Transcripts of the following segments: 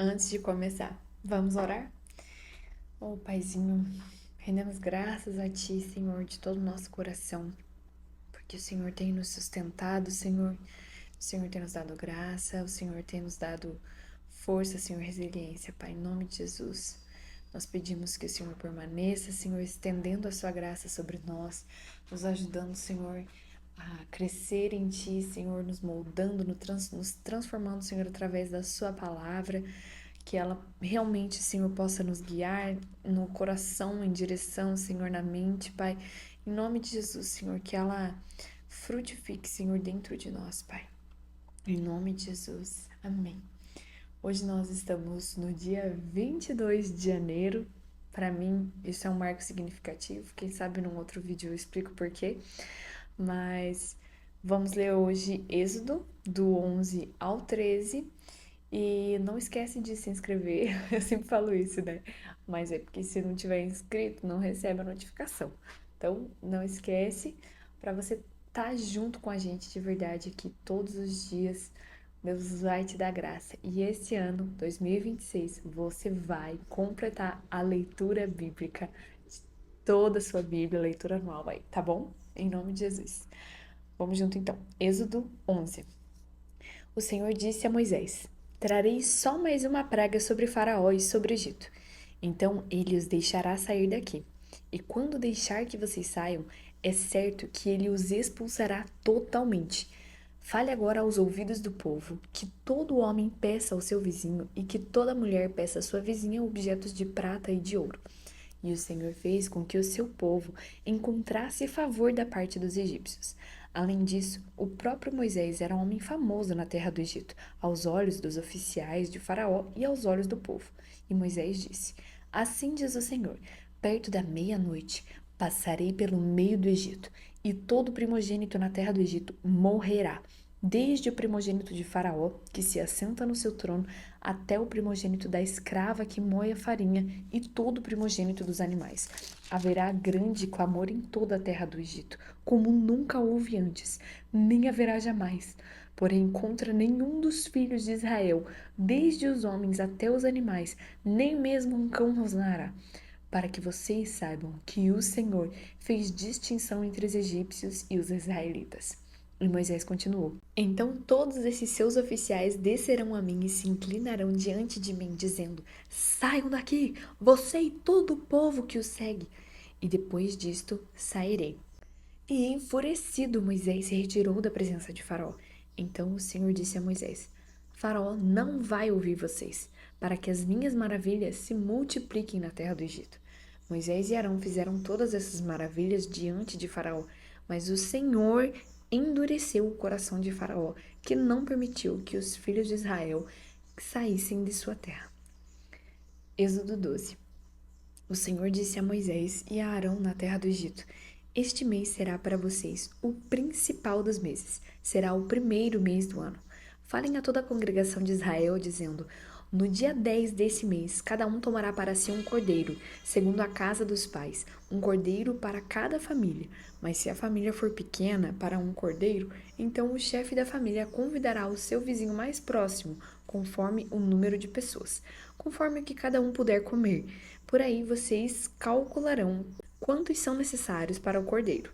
Antes de começar, vamos orar? Paizinho, rendemos graças a Ti, Senhor, de todo o nosso coração, porque o Senhor tem nos sustentado, Senhor. O Senhor tem nos dado graça, o Senhor tem nos dado força, Senhor, resiliência, Pai, em nome de Jesus. Nós pedimos que o Senhor permaneça, Senhor, estendendo a Sua graça sobre nós, nos ajudando, Senhor, a crescer em Ti, Senhor, nos moldando, nos transformando, Senhor, através da Sua palavra, que ela realmente, Senhor, possa nos guiar no coração, em direção, Senhor, na mente, Pai. Em nome de Jesus, Senhor, que ela frutifique, Senhor, dentro de nós, Pai. Em nome de Jesus. Amém. Hoje nós estamos no dia 22 de janeiro. Para mim, isso é um marco significativo. Quem sabe num outro vídeo eu explico por quê. Mas vamos ler hoje Êxodo, do 11 ao 13. E não esquece de se inscrever. Eu sempre falo isso, né? Mas é porque se não tiver inscrito, não recebe a notificação. Então, não esquece para você estar junto com a gente de verdade aqui todos os dias. Deus vai te dar graça. E esse ano, 2026, você vai completar a leitura bíblica de toda a sua Bíblia, leitura anual aí, tá bom? Em nome de Jesus. Vamos junto então. Êxodo 11. O Senhor disse a Moisés: Trarei só mais uma praga sobre Faraó e sobre o Egito. Então ele os deixará sair daqui. E quando deixar que vocês saiam, é certo que ele os expulsará totalmente. Fale agora aos ouvidos do povo que todo homem peça ao seu vizinho e que toda mulher peça à sua vizinha objetos de prata e de ouro. E o Senhor fez com que o seu povo encontrasse favor da parte dos egípcios. Além disso, o próprio Moisés era um homem famoso na terra do Egito, aos olhos dos oficiais de Faraó e aos olhos do povo. E Moisés disse: Assim diz o Senhor: perto da meia-noite passarei pelo meio do Egito, e todo primogênito na terra do Egito morrerá, desde o primogênito de Faraó, que se assenta no seu trono, até o primogênito da escrava que moe a farinha, e todo o primogênito dos animais. Haverá grande clamor em toda a terra do Egito, como nunca houve antes, nem haverá jamais. Porém, contra nenhum dos filhos de Israel, desde os homens até os animais, nem mesmo um cão rosnará, para que vocês saibam que o Senhor fez distinção entre os egípcios e os israelitas. E Moisés continuou: Então todos esses seus oficiais descerão a mim e se inclinarão diante de mim, dizendo: Saiam daqui, você e todo o povo que o segue. E depois disto sairei. E enfurecido, Moisés se retirou da presença de Faraó. Então o Senhor disse a Moisés: Faraó não vai ouvir vocês, para que as minhas maravilhas se multipliquem na terra do Egito. Moisés e Arão fizeram todas essas maravilhas diante de Faraó, mas o Senhor endureceu o coração de Faraó, que não permitiu que os filhos de Israel saíssem de sua terra. Êxodo 12. O Senhor disse a Moisés e a Arão na terra do Egito: Este mês será para vocês o principal dos meses, será o primeiro mês do ano. Falem a toda a congregação de Israel, dizendo: No dia 10 desse mês, cada um tomará para si um cordeiro, segundo a casa dos pais, um cordeiro para cada família. Mas se a família for pequena para um cordeiro, então o chefe da família convidará o seu vizinho mais próximo, conforme o número de pessoas, conforme o que cada um puder comer. Por aí vocês calcularão quantos são necessários para o cordeiro.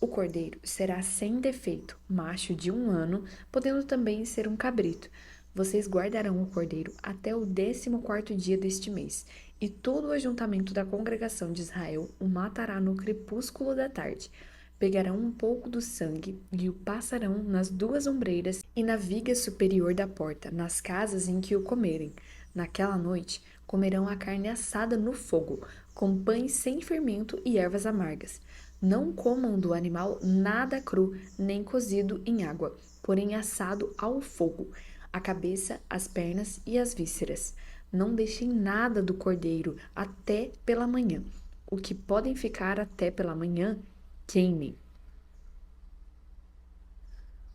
O cordeiro será sem defeito, macho de 1 ano, podendo também ser um cabrito. Vocês guardarão o cordeiro até o 14º dia deste mês, e todo o ajuntamento da congregação de Israel o matará no crepúsculo da tarde. Pegarão um pouco do sangue e o passarão nas 2 ombreiras e na viga superior da porta, nas casas em que o comerem. Naquela noite, comerão a carne assada no fogo, com pães sem fermento e ervas amargas. Não comam do animal nada cru, nem cozido em água, porém assado ao fogo, a cabeça, as pernas e as vísceras. Não deixem nada do cordeiro até pela manhã. O que podem ficar até pela manhã, queimem.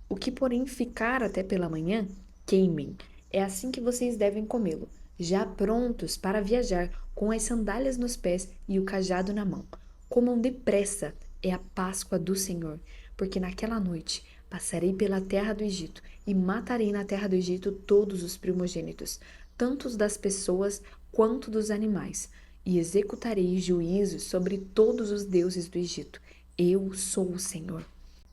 O que, porém, ficar até pela manhã, queimem. É assim que vocês devem comê-lo, já prontos para viajar, com as sandálias nos pés e o cajado na mão. Comam depressa, é a Páscoa do Senhor, porque naquela noite passarei pela terra do Egito e matarei na terra do Egito todos os primogênitos, tanto das pessoas quanto dos animais, e executarei juízo sobre todos os deuses do Egito. Eu sou o Senhor.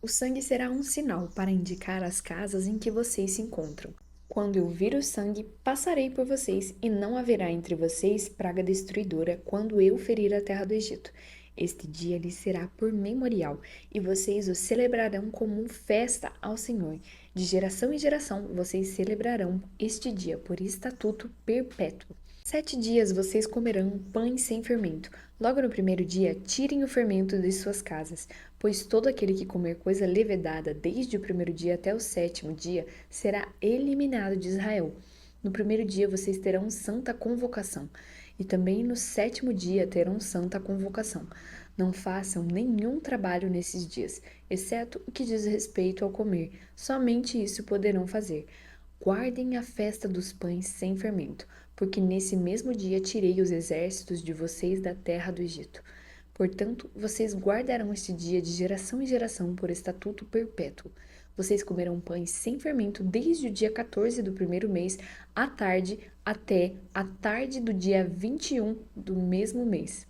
O sangue será um sinal para indicar as casas em que vocês se encontram. Quando eu vir o sangue, passarei por vocês, e não haverá entre vocês praga destruidora quando eu ferir a terra do Egito. Este dia lhes será por memorial, e vocês o celebrarão como festa ao Senhor. De geração em geração, vocês celebrarão este dia por estatuto perpétuo. 7 dias vocês comerão pães sem fermento. Logo no primeiro dia, tirem o fermento de suas casas, pois todo aquele que comer coisa levedada desde o primeiro dia até o 7º dia será eliminado de Israel. No primeiro dia vocês terão santa convocação, e também no 7º dia terão santa convocação. Não façam nenhum trabalho nesses dias, exceto o que diz respeito ao comer. Somente isso poderão fazer. Guardem a festa dos pães sem fermento, porque nesse mesmo dia tirei os exércitos de vocês da terra do Egito. Portanto, vocês guardarão este dia de geração em geração por estatuto perpétuo. Vocês comerão pães sem fermento desde o dia 14 do primeiro mês à tarde até a tarde do dia 21 do mesmo mês.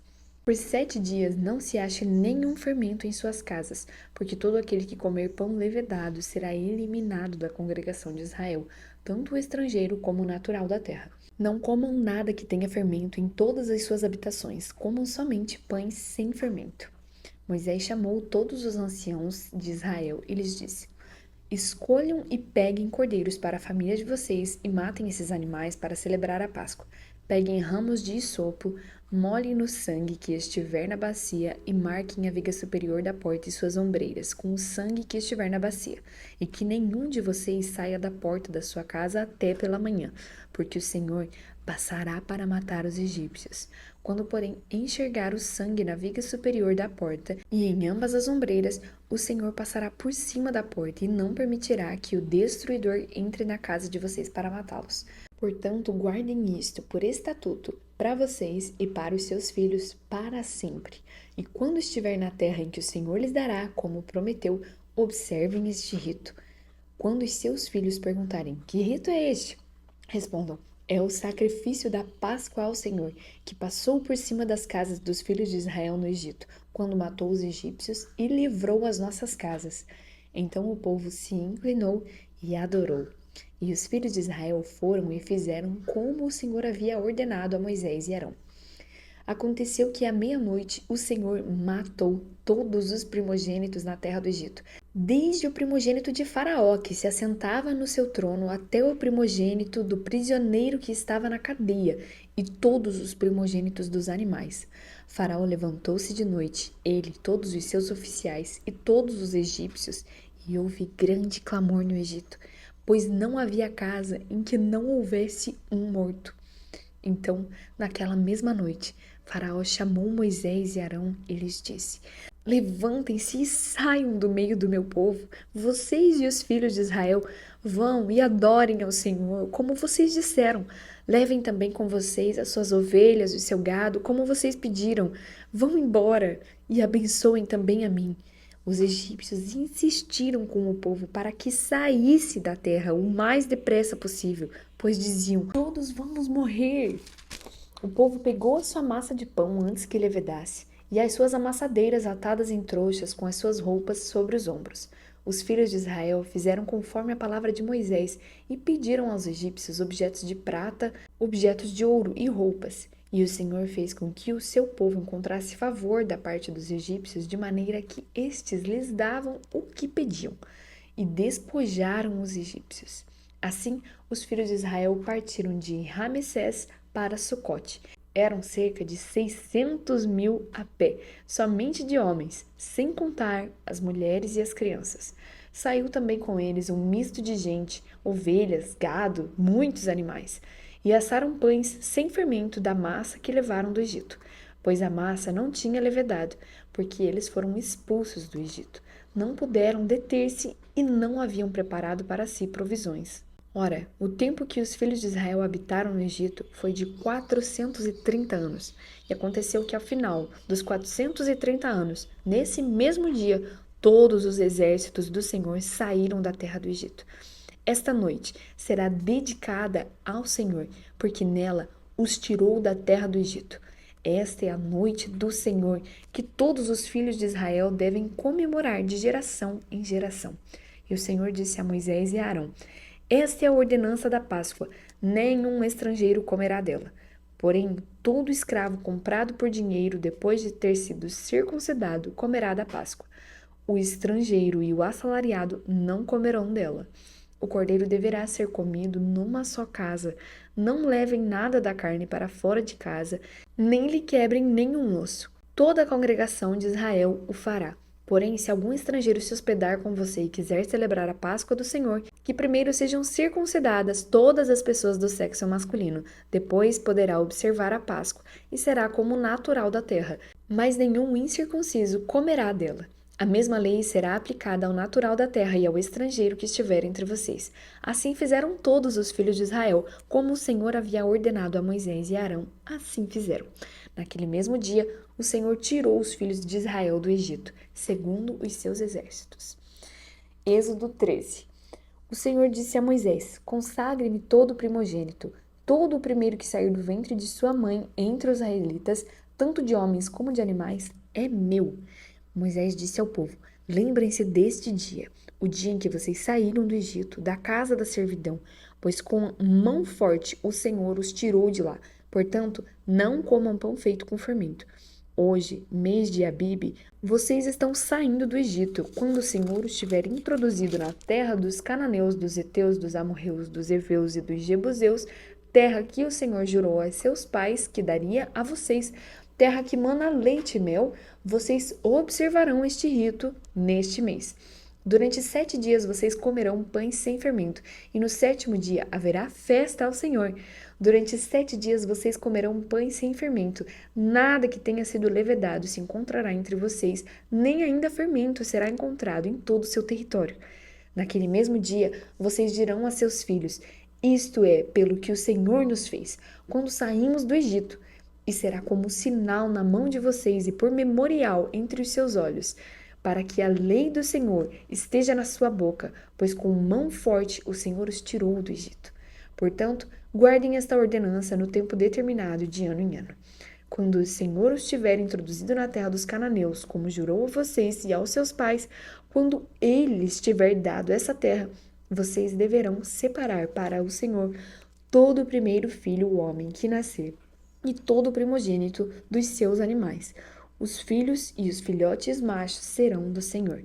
Por 7 dias não se ache nenhum fermento em suas casas, porque todo aquele que comer pão levedado será eliminado da congregação de Israel, tanto o estrangeiro como o natural da terra. Não comam nada que tenha fermento em todas as suas habitações, comam somente pães sem fermento. Moisés chamou todos os anciãos de Israel e lhes disse: Escolham e peguem cordeiros para a família de vocês e matem esses animais para celebrar a Páscoa. Peguem ramos de hisopo, molhem no sangue que estiver na bacia e marquem a viga superior da porta e suas ombreiras com o sangue que estiver na bacia. E que nenhum de vocês saia da porta da sua casa até pela manhã, porque o Senhor passará para matar os egípcios. Quando, porém, enxergar o sangue na viga superior da porta e em ambas as ombreiras, o Senhor passará por cima da porta e não permitirá que o destruidor entre na casa de vocês para matá-los. Portanto, guardem isto por estatuto para vocês e para os seus filhos para sempre. E quando estiver na terra em que o Senhor lhes dará, como prometeu, observem este rito. Quando os seus filhos perguntarem: que rito é este? Respondam: é o sacrifício da Páscoa ao Senhor, que passou por cima das casas dos filhos de Israel no Egito, quando matou os egípcios e livrou as nossas casas. Então o povo se inclinou e adorou. E os filhos de Israel foram e fizeram como o Senhor havia ordenado a Moisés e Arão. Aconteceu que à meia-noite o Senhor matou todos os primogênitos na terra do Egito, desde o primogênito de Faraó, que se assentava no seu trono, até o primogênito do prisioneiro que estava na cadeia, e todos os primogênitos dos animais. Faraó levantou-se de noite, ele, todos os seus oficiais e todos os egípcios, e houve grande clamor no Egito, pois não havia casa em que não houvesse um morto. Então, naquela mesma noite, Faraó chamou Moisés e Arão e lhes disse: Levantem-se e saiam do meio do meu povo. Vocês e os filhos de Israel vão e adorem ao Senhor, como vocês disseram. Levem também com vocês as suas ovelhas e o seu gado, como vocês pediram. Vão embora e abençoem também a mim. Os egípcios insistiram com o povo para que saísse da terra o mais depressa possível, pois diziam: todos vamos morrer. O povo pegou a sua massa de pão antes que levedasse, e as suas amassadeiras atadas em trouxas com as suas roupas sobre os ombros. Os filhos de Israel fizeram conforme a palavra de Moisés e pediram aos egípcios objetos de prata, objetos de ouro e roupas. E o Senhor fez com que o seu povo encontrasse favor da parte dos egípcios, de maneira que estes lhes davam o que pediam, e despojaram os egípcios. Assim, os filhos de Israel partiram de Ramessés para Sucote. Eram cerca de 600.000 a pé, somente de homens, sem contar as mulheres e as crianças. Saiu também com eles um misto de gente, ovelhas, gado, muitos animais. E assaram pães sem fermento da massa que levaram do Egito, pois a massa não tinha levedado, porque eles foram expulsos do Egito. Não puderam deter-se e não haviam preparado para si provisões. Ora, o tempo que os filhos de Israel habitaram no Egito foi de 430 anos. E aconteceu que ao final dos 430 anos, nesse mesmo dia, todos os exércitos do Senhor saíram da terra do Egito. Esta noite será dedicada ao Senhor, porque nela os tirou da terra do Egito. Esta é a noite do Senhor, que todos os filhos de Israel devem comemorar de geração em geração. E o Senhor disse a Moisés e a Arão: Esta é a ordenança da Páscoa, nenhum estrangeiro comerá dela. Porém, todo escravo comprado por dinheiro depois de ter sido circuncidado comerá da Páscoa. O estrangeiro e o assalariado não comerão dela. O cordeiro deverá ser comido numa só casa. Não levem nada da carne para fora de casa, nem lhe quebrem nenhum osso. Toda a congregação de Israel o fará. Porém, se algum estrangeiro se hospedar com você e quiser celebrar a Páscoa do Senhor, que primeiro sejam circuncidadas todas as pessoas do sexo masculino. Depois poderá observar a Páscoa e será como natural da terra, mas nenhum incircunciso comerá dela. A mesma lei será aplicada ao natural da terra e ao estrangeiro que estiver entre vocês. Assim fizeram todos os filhos de Israel, como o Senhor havia ordenado a Moisés e Arão, assim fizeram. Naquele mesmo dia, o Senhor tirou os filhos de Israel do Egito, segundo os seus exércitos. Êxodo 13. O Senhor disse a Moisés: Consagre-me todo o primogênito, todo o primeiro que sair do ventre de sua mãe entre os israelitas, tanto de homens como de animais, é meu. Moisés disse ao povo: Lembrem-se deste dia, o dia em que vocês saíram do Egito, da casa da servidão, pois com mão forte o Senhor os tirou de lá. Portanto, não comam pão feito com fermento. Hoje, mês de Abibe, vocês estão saindo do Egito, quando o Senhor os tiver introduzido na terra dos cananeus, dos heteus, dos amorreus, dos heveus e dos jebuseus, terra que o Senhor jurou a seus pais que daria a vocês, terra que mana leite e mel, vocês observarão este rito neste mês. Durante 7 dias vocês comerão pães sem fermento, e no 7º dia haverá festa ao Senhor. Durante 7 dias vocês comerão pães sem fermento. Nada que tenha sido levedado se encontrará entre vocês, nem ainda fermento será encontrado em todo o seu território. Naquele mesmo dia vocês dirão a seus filhos: Isto é pelo que o Senhor nos fez, quando saímos do Egito. E será como sinal na mão de vocês e por memorial entre os seus olhos, para que a lei do Senhor esteja na sua boca, pois com mão forte o Senhor os tirou do Egito. Portanto, guardem esta ordenança no tempo determinado de ano em ano. Quando o Senhor os tiver introduzido na terra dos cananeus, como jurou a vocês e aos seus pais, quando ele lhes tiver dado essa terra, vocês deverão separar para o Senhor todo o primeiro filho, o homem que nascer, e todo o primogênito dos seus animais. Os filhos e os filhotes machos serão do Senhor.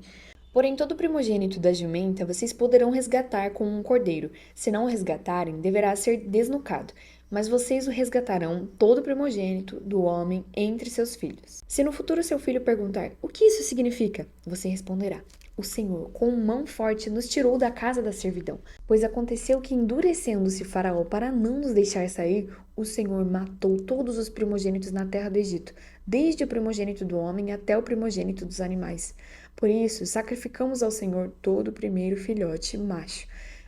Porém, todo primogênito da jumenta vocês poderão resgatar com um cordeiro. Se não o resgatarem, deverá ser desnucado. Mas vocês o resgatarão, todo primogênito do homem entre seus filhos. Se no futuro seu filho perguntar: O que isso significa? Você responderá: O Senhor, com mão forte, nos tirou da casa da servidão. Pois aconteceu que, endurecendo-se Faraó para não nos deixar sair, o Senhor matou todos os primogênitos na terra do Egito, desde o primogênito do homem até o primogênito dos animais. Por isso, sacrificamos ao Senhor todo o primeiro filhote macho.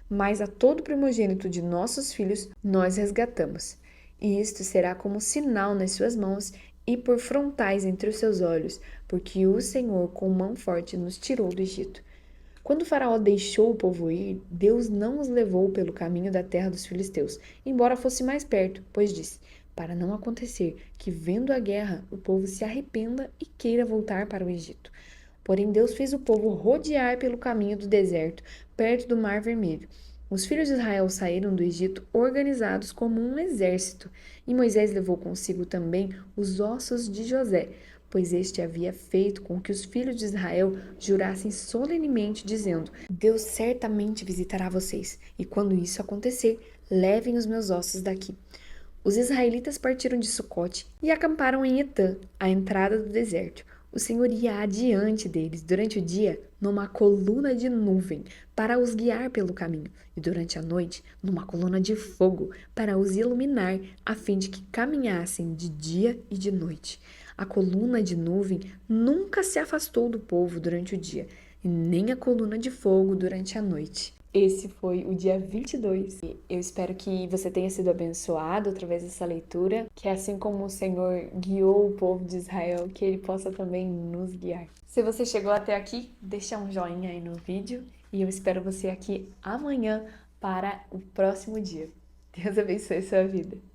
Mas a todo primogênito de nossos filhos nós resgatamos. E isto será como sinal nas suas mãos e por frontais entre os seus olhos, porque o Senhor com mão forte nos tirou do Egito. Quando Faraó deixou o povo ir, Deus não os levou pelo caminho da terra dos filisteus, embora fosse mais perto, pois disse: para não acontecer que, vendo a guerra, o povo se arrependa e queira voltar para o Egito. Porém, Deus fez o povo rodear pelo caminho do deserto, perto do Mar Vermelho. Os filhos de Israel saíram do Egito organizados como um exército, e Moisés levou consigo também os ossos de José, pois este havia feito com que os filhos de Israel jurassem solenemente, dizendo: Deus certamente visitará vocês, e quando isso acontecer, levem os meus ossos daqui. Os israelitas partiram de Sucote e acamparam em Etã, à entrada do deserto. O Senhor ia adiante deles durante o dia numa coluna de nuvem para os guiar pelo caminho, e durante a noite numa coluna de fogo para os iluminar, a fim de que caminhassem de dia e de noite. A coluna de nuvem nunca se afastou do povo durante o dia, e nem a coluna de fogo durante a noite. Esse foi o dia 22. Eu espero que você tenha sido abençoado através dessa leitura, que assim como o Senhor guiou o povo de Israel, que Ele possa também nos guiar. Se você chegou até aqui, deixa um joinha aí no vídeo E eu espero você aqui amanhã para o próximo dia. Deus abençoe a sua vida.